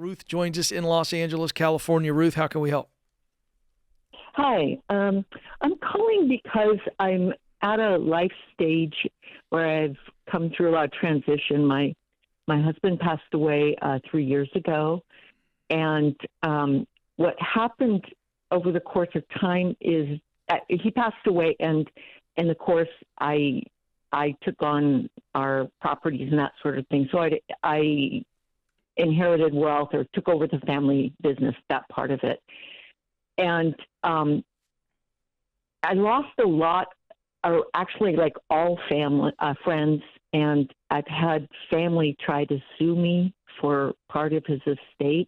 Ruth joins us in Los Angeles, California. Ruth, how can we help? Hi. I'm calling because I'm at a life stage where I've come through a lot of transition. My husband passed away 3 years ago, and what happened over the course of time is he passed away, and in the course I took on our properties and that sort of thing. So I inherited wealth or took over the family business, that part of it. And I lost a lot, or actually like all family, friends, and I've had family try to sue me for part of his estate.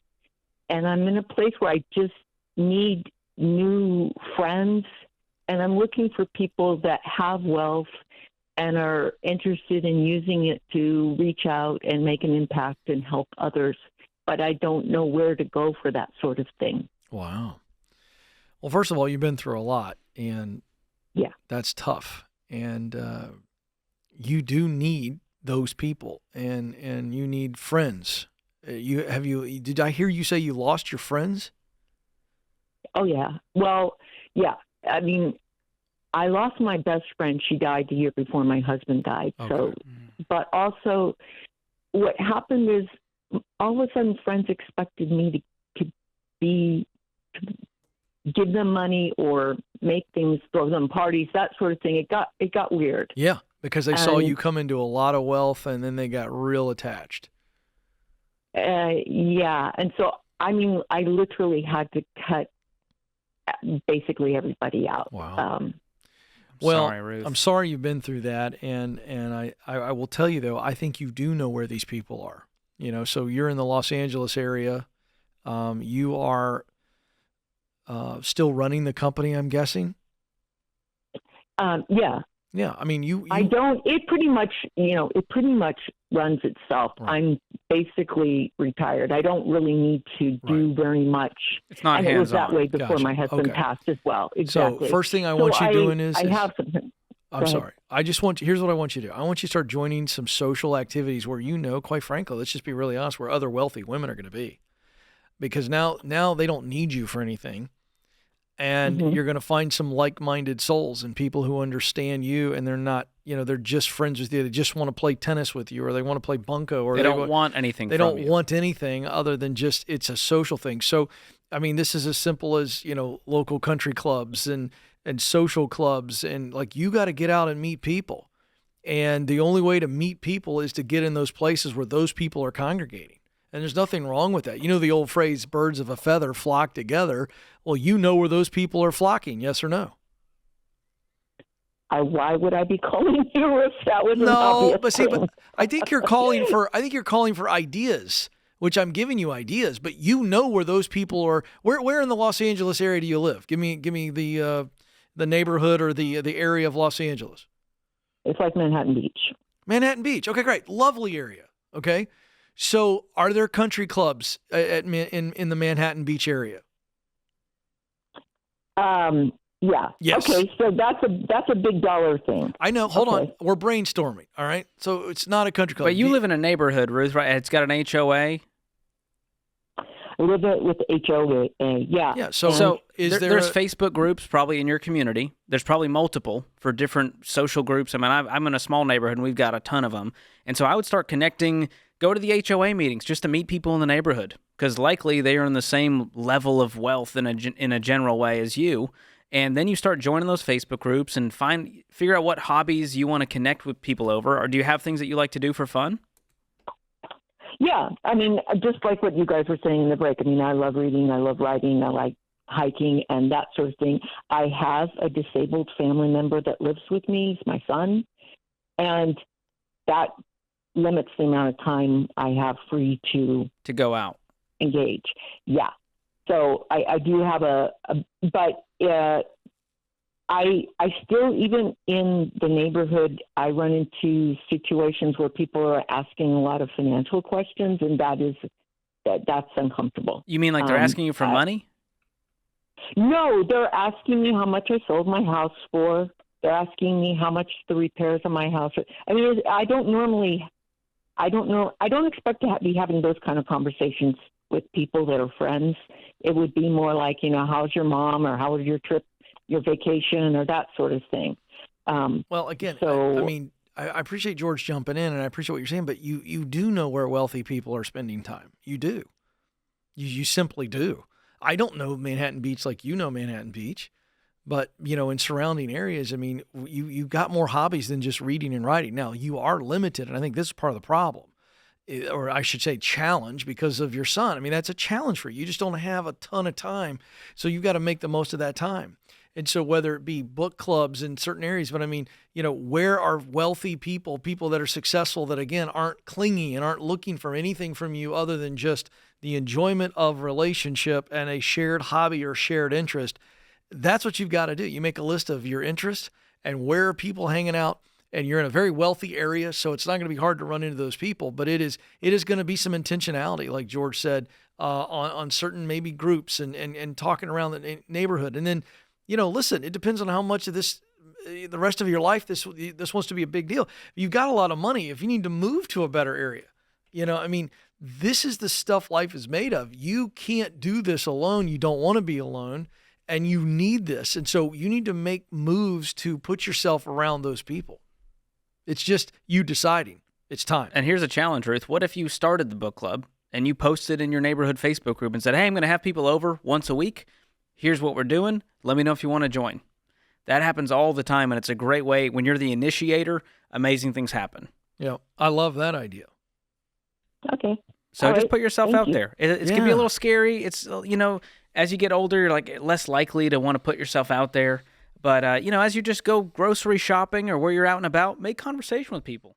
And I'm in a place where I just need new friends, and I'm looking for people that have wealth and are interested in using it to reach out and make an impact and help others. But I don't know where to go for that sort of thing. Wow. Well, first of all, you've been through a lot, and yeah, that's tough. And you do need those people, and you need friends. Did I hear you say you lost your friends? Oh, yeah. Well, yeah. I mean, I lost my best friend. She died the year before my husband died. Okay. So, but also what happened is all of a sudden friends expected me to give them money or make things, throw them parties, that sort of thing. It got weird. Yeah, because they saw you come into a lot of wealth, and then they got real attached. Yeah. And so, I mean, I literally had to cut basically everybody out. Wow. Sorry, Ruth. I'm sorry you've been through that, and I will tell you, though, I think you do know where these people are. So you're in the Los Angeles area. You are still running the company, I'm guessing? Yeah. Yeah, I mean, you I don't. It pretty much runs itself. Right. I'm basically retired. I don't really need to do very much. It's not and hands-on. it was that way before Gotcha. my husband Okay. passed as well. Exactly. So first thing I want you doing is I have something. I'm sorry. Here's what I want you to do. I want you to start joining some social activities where quite frankly, let's just be really honest, where other wealthy women are going to be. Because now they don't need you for anything. And you're going to find some like-minded souls and people who understand you, and they're not, they're just friends with you. They just want to play tennis with you, or they want to play bunco, or they don't want anything They from don't you. want anything other than just it's a social thing. So, I mean, this is as simple as, local country clubs and social clubs, and like you got to get out and meet people. And the only way to meet people is to get in those places where those people are congregating. And there's nothing wrong with that. The old phrase, birds of a feather flock together. Well, where those people are flocking, yes or no? Why would I be calling you if that was an but obvious thing? but I think you're calling for ideas, which I'm giving you ideas, but where those people are. Where in the Los Angeles area do you live? Give me the neighborhood or the area of Los Angeles. It's like Manhattan Beach. Manhattan Beach. Okay, great. Lovely area. Okay. So are there country clubs in the Manhattan Beach area? Yeah. Yes. Okay, so that's a big dollar thing. I know. Hold on. We're brainstorming. All right. So it's not a country club. But you live in a neighborhood, Ruth, right? It's got an HOA. I live with the HOA. Yeah. Yeah. So there's Facebook groups probably in your community. There's probably multiple for different social groups. I mean, I'm in a small neighborhood, and we've got a ton of them. And so I would start connecting. Go to the HOA meetings just to meet people in the neighborhood, because likely they are in the same level of wealth in a general way as you. And then you start joining those Facebook groups and figure out what hobbies you want to connect with people over. Or do you have things that you like to do for fun? Yeah, I mean, just like what you guys were saying in the break. I mean, I love reading, I love writing, I like hiking and that sort of thing. I have a disabled family member that lives with me. He's my son. And that limits the amount of time I have free to go out, engage. Yeah. So I do have but I still, even in the neighborhood, I run into situations where people are asking a lot of financial questions, and that's uncomfortable. You mean like they're asking you for money? No, they're asking me how much I sold my house for. They're asking me how much the repairs on my house are. I mean, I don't expect to be having those kind of conversations with people that are friends. It would be more like, how's your mom, or how was your trip, your vacation, or that sort of thing. Well, again, So I mean, I appreciate George jumping in, and I appreciate what you're saying, but you do know where wealthy people are spending time. You do. You simply do. I don't know Manhattan Beach like you know Manhattan Beach, but in surrounding areas, I mean, you've got more hobbies than just reading and writing. Now, you are limited, and I think this is part of the problem, or I should say challenge, because of your son. I mean, that's a challenge for you. You just don't have a ton of time, so you've got to make the most of that time. And so whether it be book clubs in certain areas, but I mean, where are wealthy people that are successful, that again aren't clingy and aren't looking for anything from you other than just the enjoyment of relationship and a shared hobby or shared interest? That's what you've got to do. You make a list of your interests and where are people hanging out, and you're in a very wealthy area, so it's not going to be hard to run into those people, but it is going to be some intentionality, like George said, on certain maybe groups and talking around the neighborhood. And then, listen, it depends on how much of this, the rest of your life, this wants to be a big deal. You've got a lot of money. If you need to move to a better area, I mean, this is the stuff life is made of. You can't do this alone. You don't want to be alone, and you need this. And so you need to make moves to put yourself around those people. It's just you deciding it's time. And here's a challenge, Ruth. What if you started the book club and you posted in your neighborhood Facebook group and said, hey, I'm going to have people over once a week. Here's what we're doing. Let me know if you want to join. That happens all the time, and it's a great way. When you're the initiator, amazing things happen. Yeah, I love that idea. Okay. So All just right. put yourself Thank out you. there. It's going to be a little scary. It's, as you get older, you're like less likely to want to put yourself out there. But, as you just go grocery shopping or where you're out and about, make conversation with people.